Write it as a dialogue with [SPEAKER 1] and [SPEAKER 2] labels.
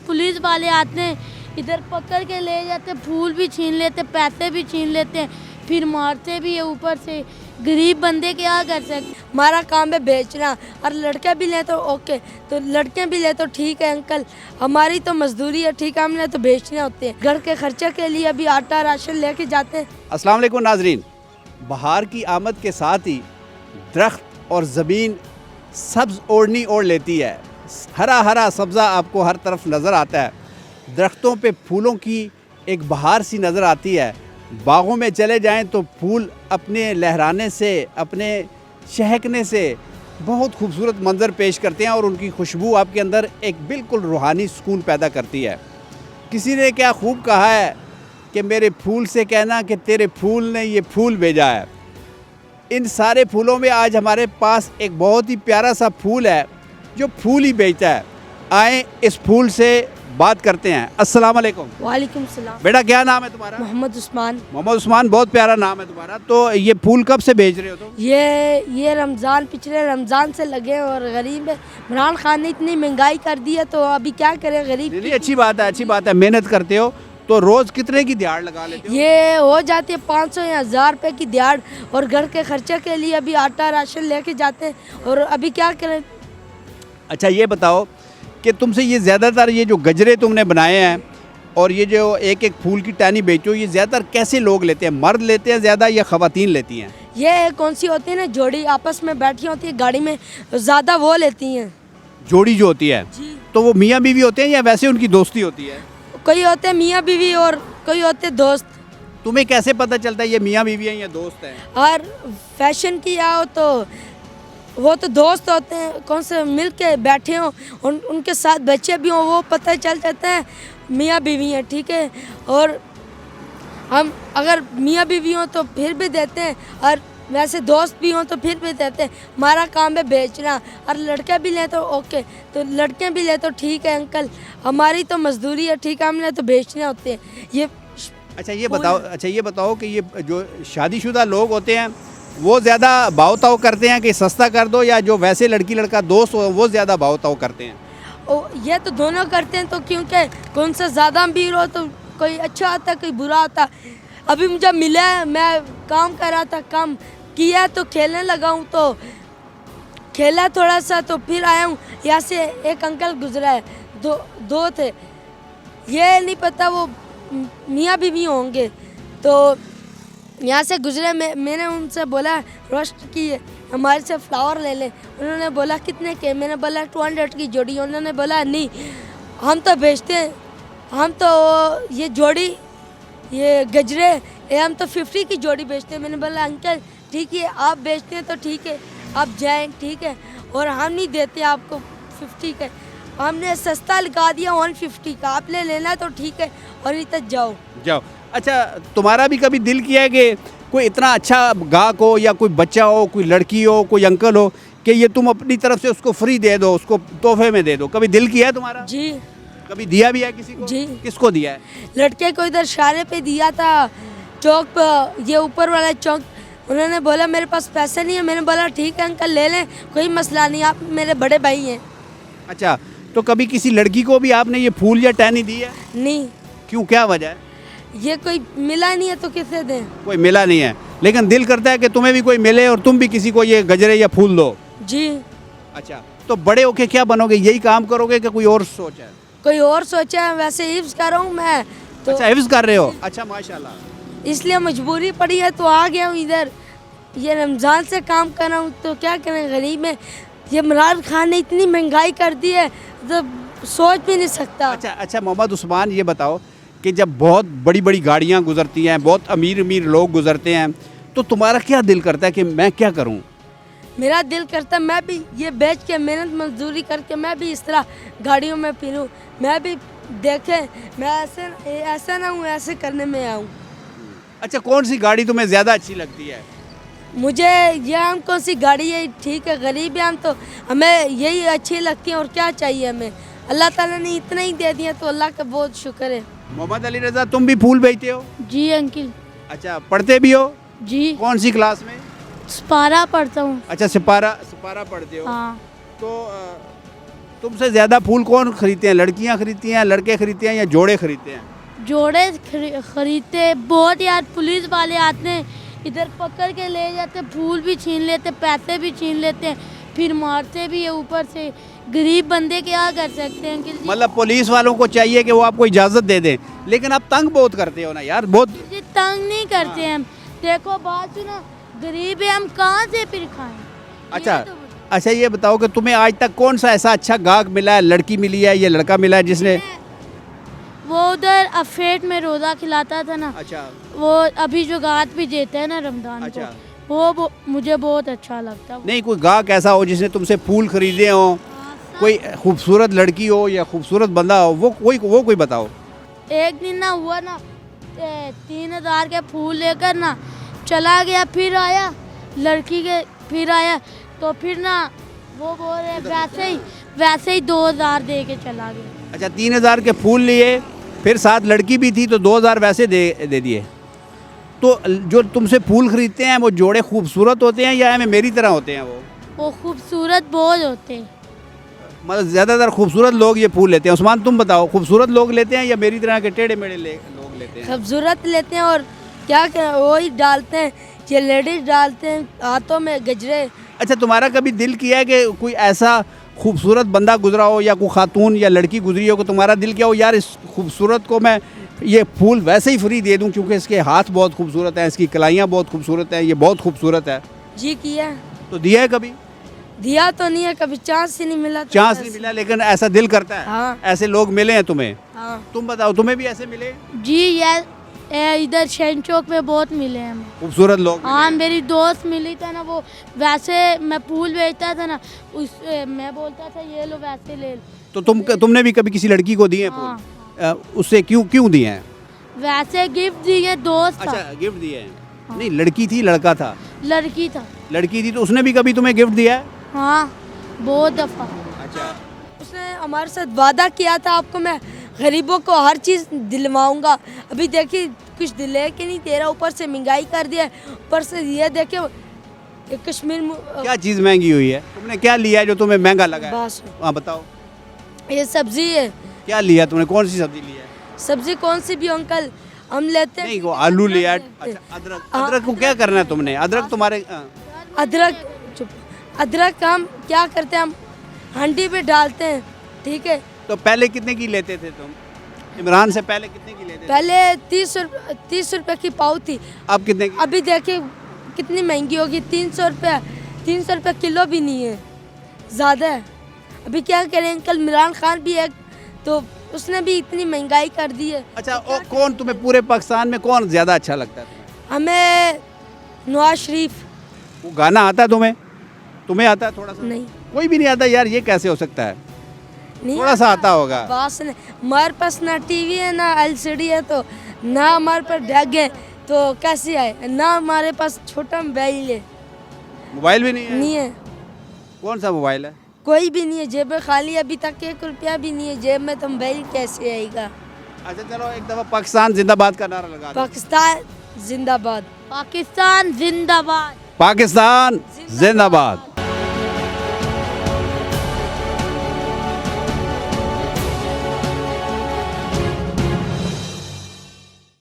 [SPEAKER 1] Police वाले आते हैं, इधर पकड़ के ले जाते, फूल भी छीन लेते, पैसे भी छीन लेते हैं, फिर मारते भी है ऊपर से। गरीब बंदे क्या कर सकते। हमारा काम है बेचना, और लड़के भी ले तो ओके, तो लड़के भी ले तो ठीक है अंकल, हमारी तो मजदूरी है, ठीक है, हमने तो बेचने होते हैं। घर के खर्चे के लिए अभी आटा राशन लेके जाते हैं।
[SPEAKER 2] अस्सलाम वालेकुम नाजरीन, बहार की आमद के साथ ही दरख्त और ज़मीन सब्ज़ ओढ़नी ओढ़ लेती है। हरा हरा सब्ज़ा आपको हर तरफ नज़र आता है। दरख्तों पे फूलों की एक बहार सी नज़र आती है। बागों में चले जाएं तो फूल अपने लहराने से, अपने चहकने से बहुत खूबसूरत मंज़र पेश करते हैं और उनकी खुशबू आपके अंदर एक बिल्कुल रूहानी सुकून पैदा करती है। किसी ने क्या खूब कहा है कि मेरे फूल से कहना कि तेरे फूल ने ये फूल भेजा है। इन सारे फूलों में आज हमारे पास एक बहुत ही प्यारा सा फूल है जो फूल ही बेचता है। आए इस फूल से बात करते हैं। अस्सलाम वालेकुम।
[SPEAKER 1] वालेकुम सलाम।
[SPEAKER 2] बेटा क्या नाम है तुम्हारा?
[SPEAKER 1] मोहम्मद उस्मान।
[SPEAKER 2] मोहम्मद उस्मान, बहुत प्यारा नाम है तुम्हारा। तो ये फूल कब से बेच रहे हो तुम?
[SPEAKER 1] ये रमज़ान, पिछले रमज़ान से लगे हैं और गरीब है। इमरान खान ने इतनी महंगाई कर दी है तो अभी क्या करें गरीब।
[SPEAKER 2] नहीं, अच्छी बात है, अच्छी बात है, मेहनत करते हो। तो रोज़ कितने की दिहाड़ लगा लेते हो?
[SPEAKER 1] ये हो जाती है 500 या 1000 रुपये की दिहाड़, और घर के खर्चे के लिए अभी आटा राशन लेके जाते हैं और अभी क्या करें।
[SPEAKER 2] अच्छा ये बताओ कि तुमसे ये ज़्यादातर ये जो गजरे तुमने बनाए हैं और ये जो एक एक फूल की टहनी बेचो, ये ज़्यादातर कैसे लोग लेते हैं? मर्द लेते हैं ज़्यादा या ख़वातीन लेती हैं?
[SPEAKER 1] ये कौन सी होती है ना, जोड़ी आपस में बैठी होती है गाड़ी में, ज़्यादा वो लेती हैं।
[SPEAKER 2] जोड़ी जो होती है
[SPEAKER 1] जी।
[SPEAKER 2] तो वो मियाँ बीवी होते हैं या वैसे उनकी दोस्ती होती है?
[SPEAKER 1] कोई होते हैं मियाँ बीवी और कोई होते हैं दोस्त।
[SPEAKER 2] तुम्हें कैसे पता चलता है ये मियाँ बीवी हैं या दोस्त हैं?
[SPEAKER 1] और फैशन की आओ तो वो तो दोस्त होते हैं, कौन से मिल के बैठे हों, उनके साथ बच्चे भी हों, वो पता चल जाता है मियाँ बीवी हैं, ठीक है। और हम अगर मियाँ बीवी हों तो फिर भी देते हैं, और वैसे दोस्त भी हों तो फिर भी देते हैं। हमारा काम है बेचना, और लड़के भी लें तो ओके, तो लड़के भी ले तो ठीक है अंकल, हमारी तो मजदूरी है, ठीक है, हमने तो बेचने होते हैं। ये
[SPEAKER 2] अच्छा ये बताओ कि ये जो शादीशुदा लोग होते हैं वो ज़्यादा भाव ताव करते हैं कि सस्ता कर दो, या जो वैसे लड़की लड़का दोस्त हो वो ज़्यादा भाव ताव करते हैं?
[SPEAKER 1] ये तो दोनों करते हैं, तो क्योंकि कौन सा ज़्यादा अमीर हो तो कोई अच्छा आता कोई बुरा आता। अभी मुझे मिला है, मैं काम कर रहा था, काम किया तो खेलने लगा हूँ, तो खेला थोड़ा सा तो फिर आया हूँ। यहाँ से एक अंकल गुजरा है, दो थे, ये नहीं पता वो मियाँ बीवी होंगे, तो यहाँ से गुजरे। मैंने उनसे बोला रोस्ट की हमारे से फ्लावर ले ले, उन्होंने बोला कितने के, मैंने बोला 200 की जोड़ी, उन्होंने बोला नहीं हम तो बेचते हैं, हम तो ये जोड़ी ये गजरे हम तो 50 की जोड़ी बेचते हैं। मैंने बोला अंकल ठीक है, आप बेचते हैं तो ठीक है, आप जाएं, ठीक है, और हम नहीं देते आपको 50 का, हमने सस्ता लगा दिया 150 का, आप ले लेना तो ठीक है, और नहीं तो जाओ।
[SPEAKER 2] अच्छा तुम्हारा भी कभी दिल किया है कि कोई इतना अच्छा गाहक हो, या कोई बच्चा हो, कोई लड़की हो, कोई अंकल हो, कि ये तुम अपनी तरफ से उसको फ्री दे दो, उसको तोहफे में दे दो? कभी दिल किया है तुम्हारा?
[SPEAKER 1] जी।
[SPEAKER 2] कभी दिया भी है किसी को?
[SPEAKER 1] जी।
[SPEAKER 2] किसको दिया है?
[SPEAKER 1] लड़के को इधर शारे पे दिया था, चौक पर, ये ऊपर वाला चौक। उन्होंने बोला मेरे पास पैसे नहीं है, मैंने बोला ठीक है अंकल ले लें, कोई मसला नहीं, आप मेरे बड़े भाई हैं।
[SPEAKER 2] अच्छा तो कभी किसी लड़की को भी आपने ये फूल या टहनी दी है?
[SPEAKER 1] नहीं।
[SPEAKER 2] क्यों, क्या वजह है?
[SPEAKER 1] ये कोई मिला नहीं है तो किसे दें।
[SPEAKER 2] कोई मिला नहीं है, लेकिन दिल करता है कि तुम्हें भी कोई मिले और तुम भी किसी को ये गजरे या फूल दो।
[SPEAKER 1] जी।
[SPEAKER 2] अच्छा तो बड़े होके क्या बनोगे, यही काम करोगे कि कोई और सोच है?
[SPEAKER 1] कोई और सोचा है, वैसे हिफ्ज कर रहा हूँ मैं तो।
[SPEAKER 2] अच्छा हिफ्ज कर रहे हो? अच्छा माशाल्लाह।
[SPEAKER 1] इसलिए मजबूरी पड़ी है तो आ गया हूँ इधर, ये रमज़ान से काम कर रहा हूँ, तो क्या करें गरीब में। ये इमरान खान ने इतनी महंगाई कर दी है तो सोच भी नहीं सकता।
[SPEAKER 2] अच्छा मोहम्मद उस्मान, ये बताओ कि जब बहुत बड़ी बड़ी गाड़ियाँ गुजरती हैं, बहुत अमीर अमीर लोग गुजरते हैं, तो तुम्हारा क्या दिल करता है कि मैं क्या करूँ?
[SPEAKER 1] मेरा दिल करता है मैं भी ये बेच के मेहनत मजदूरी करके मैं भी इस तरह गाड़ियों में फिरूं, मैं भी देखे, मैं ऐसा ना हूँ ऐसे करने में आऊँ।
[SPEAKER 2] अच्छा कौन सी गाड़ी तुम्हें ज़्यादा अच्छी लगती है?
[SPEAKER 1] मुझे ये हम कौन सी गाड़ी है, ठीक है गरीब है हम, तो हमें यही अच्छी लगती है, और क्या चाहिए हमें। अल्लाह ताला ने इतना ही दे दिया तो अल्लाह का बहुत शुक्र है।
[SPEAKER 2] मोहम्मद अली रज़ा, तुम भी फूल बेचते हो?
[SPEAKER 1] जी अंकिल।
[SPEAKER 2] अच्छा पढ़ते भी हो?
[SPEAKER 1] जी।
[SPEAKER 2] कौन सी क्लास में?
[SPEAKER 1] सिपारा पढ़ता हूँ।
[SPEAKER 2] अच्छा सिपारा पढ़ते हो?
[SPEAKER 1] हाँ।
[SPEAKER 2] तो तुमसे ज़्यादा फूल कौन खरीदते हैं? लड़कियां खरीदती हैं, लड़के खरीदते हैं या जोड़े खरीदते हैं?
[SPEAKER 3] जोड़े खरीदते बहुत यार। पुलिस वाले आते हैं इधर पकड़ के ले जाते, फूल भी छीन लेते, पैसे भी छीन लेते हैं, फिर मारते भी है ऊपर से। गरीब बंदे क्या कर सकते हैं अंकल जी?
[SPEAKER 2] मतलब पुलिस वालों को चाहिए कि वो आपको इजाज़त दे दें, लेकिन आप तंग बहुत करते हो ना यार, बहुत।
[SPEAKER 3] जी तंग नहीं करते हम। देखो बात सुनो, गरीब है हम कहाँ से फिर खाएं?
[SPEAKER 2] अच्छा
[SPEAKER 3] ये तो
[SPEAKER 2] अच्छा, ये बताओ कि तुम्हें आज तक कौन सा ऐसा अच्छा गाहक मिला है, लड़की मिली है या लड़का मिला है जिसने?
[SPEAKER 3] वो उधर अफेट में रोज़ा खिलाता था ना,
[SPEAKER 2] अच्छा
[SPEAKER 3] वो अभी जो गात भी देते हैं ना रमजान
[SPEAKER 2] अच्छा।
[SPEAKER 3] को, वो मुझे बहुत अच्छा लगता है।
[SPEAKER 2] नहीं, कोई गाहक ऐसा हो जिसने तुमसे फूल खरीदे हो, कोई खूबसूरत लड़की हो या खूबसूरत बंदा हो, वो कोई बताओ।
[SPEAKER 3] एक दिन ना हुआ ना, 3,000 के फूल लेकर ना चला गया, फिर आया लड़की के, फिर आया तो फिर ना वो बोल रहे वैसे ही 2,000 दे के चला गया।
[SPEAKER 2] अच्छा, 3,000 के फूल लिए, फिर साथ लड़की भी थी तो 2,000 वैसे दे दिए। तो जो तुमसे फूल खरीदते हैं वो जोड़े खूबसूरत होते हैं या मेरी तरह होते हैं?
[SPEAKER 3] वो खूबसूरत बहुत होते हैं।
[SPEAKER 2] मतलब ज़्यादातर खूबसूरत लोग ये फूल लेते हैं। उस्मान तुम बताओ, खूबसूरत लोग लेते हैं या मेरी तरह के टेढ़े मेढ़े लोग लेते हैं?
[SPEAKER 1] खूबसूरत लेते हैं और क्या वही डालते हैं, ये लेडीज डालते हैं हाथों में गजरे।
[SPEAKER 2] अच्छा, तुम्हारा कभी दिल किया है कि कोई ऐसा खूबसूरत बंदा गुजरा हो या कोई खातून या लड़की गुजरी हो कि तुम्हारा दिल किया हो यार इस खूबसूरत को मैं ये फूल वैसे ही फ्री दे दूं क्योंकि इसके हाथ बहुत खूबसूरत हैं, इसकी कलाइयाँ बहुत खूबसूरत हैं, ये बहुत खूबसूरत है?
[SPEAKER 1] जी किया है।
[SPEAKER 2] तो दिया है कभी?
[SPEAKER 1] दिया तो नहीं है, कभी चांस ही नहीं मिला तो
[SPEAKER 2] चांस
[SPEAKER 1] बस।
[SPEAKER 2] नहीं मिला, लेकिन ऐसा दिल करता है।
[SPEAKER 1] हाँ।
[SPEAKER 2] ऐसे लोग मिले हैं तुम्हें?
[SPEAKER 1] हाँ
[SPEAKER 2] तुम बताओ, तुम्हें भी ऐसे मिले
[SPEAKER 3] जी इधर शहन चौक में बहुत मिले हैं हमें।
[SPEAKER 2] खूबसूरत लोग?
[SPEAKER 3] हाँ, मेरी दोस्त मिली था ना, वो वैसे मैं फूल बेचता था ना, मैं बोलता था ये लो वैसे ले लो।
[SPEAKER 2] तो तुमने भी कभी किसी लड़की को दिए
[SPEAKER 3] हाँ,
[SPEAKER 2] फूल? उससे क्यों दिए हैं?
[SPEAKER 3] वैसे गिफ्ट दिए, दोस्त था।
[SPEAKER 2] अच्छा, गिफ्ट दिए हैं। नहीं, लड़की थी लड़का था?
[SPEAKER 3] लड़की था।
[SPEAKER 2] लड़की थी तो उसने भी कभी तुम्हें गिफ्ट दिया है?
[SPEAKER 3] हाँ, बहुत दफ़ा।
[SPEAKER 2] अच्छा।
[SPEAKER 1] उसने हमारे साथ वादा किया था आपको मैं गरीबों को हर चीज़ दिलवाऊंगा। अभी देखिए कुछ दिले के नहीं दे रहा, ऊपर से महंगाई कर दिया, ऊपर से ये देखिए ये कश्मीर
[SPEAKER 2] क्या चीज़ महंगी हुई है? तुमने क्या लिया है जो तुम्हें महंगा लगा है?
[SPEAKER 1] बस
[SPEAKER 2] हाँ बताओ,
[SPEAKER 1] ये सब्जी है।
[SPEAKER 2] क्या लिया तुमने? कौन सी सब्जी ली है?
[SPEAKER 1] सब्जी कौन सी भी अंकल हम लेते हैं?
[SPEAKER 2] नहीं, वो आलू लिया है। अच्छा, अदरक को क्या करना है तुमने? अदरक तुम्हारे
[SPEAKER 1] अदरक चुप, अदरक हम क्या करते हैं, हम हंडी पे डालते हैं, ठीक है।
[SPEAKER 2] तो पहले कितने की लेते थे तुम? इमरान से पहले कितने की लेते थे?
[SPEAKER 1] पहले 30 रुपये की पाव थी,
[SPEAKER 2] अब कितने की?
[SPEAKER 1] अभी देखिए कितनी महंगी होगी, 300 रुपये, 300 रुपये किलो भी नहीं है, ज़्यादा है। अभी क्या करें अंकल, इमरान खान भी है तो उसने भी इतनी महंगाई कर दी है।
[SPEAKER 2] अच्छा, और कौन तुम्हें पूरे पाकिस्तान में कौन ज़्यादा अच्छा लगता है तुम्हें?
[SPEAKER 1] हमें नवाज शरीफ।
[SPEAKER 2] वो गाना आता है तुम्हें? तुम्हें आता है थोड़ा सा?
[SPEAKER 1] नहीं
[SPEAKER 2] कोई भी नहीं आता यार, ये कैसे हो सकता है?
[SPEAKER 1] नहीं
[SPEAKER 2] थोड़ा सा आता होगा।
[SPEAKER 1] बस नहीं, हमारे पास ना टीवी है ना एलसीडी है, तो ना हमारे पास डेग है, तो कैसे आए? ना हमारे पास छोटा मोबाइल है।
[SPEAKER 2] मोबाइल भी नहीं है?
[SPEAKER 1] नहीं है,
[SPEAKER 2] कौन सा मोबाइल है?
[SPEAKER 1] कोई भी नहीं है, जेब में खाली, अभी तक 1 रुपया भी नहीं है जेब में, तो मोबाइल कैसे आएगा?
[SPEAKER 2] अच्छा चलो, एक दफ़ा पाकिस्तान जिंदाबाद का नारा लगा दो।
[SPEAKER 1] पाकिस्तान जिंदाबाद।
[SPEAKER 3] पाकिस्तान जिंदाबाद।
[SPEAKER 2] पाकिस्तान जिंदाबाद।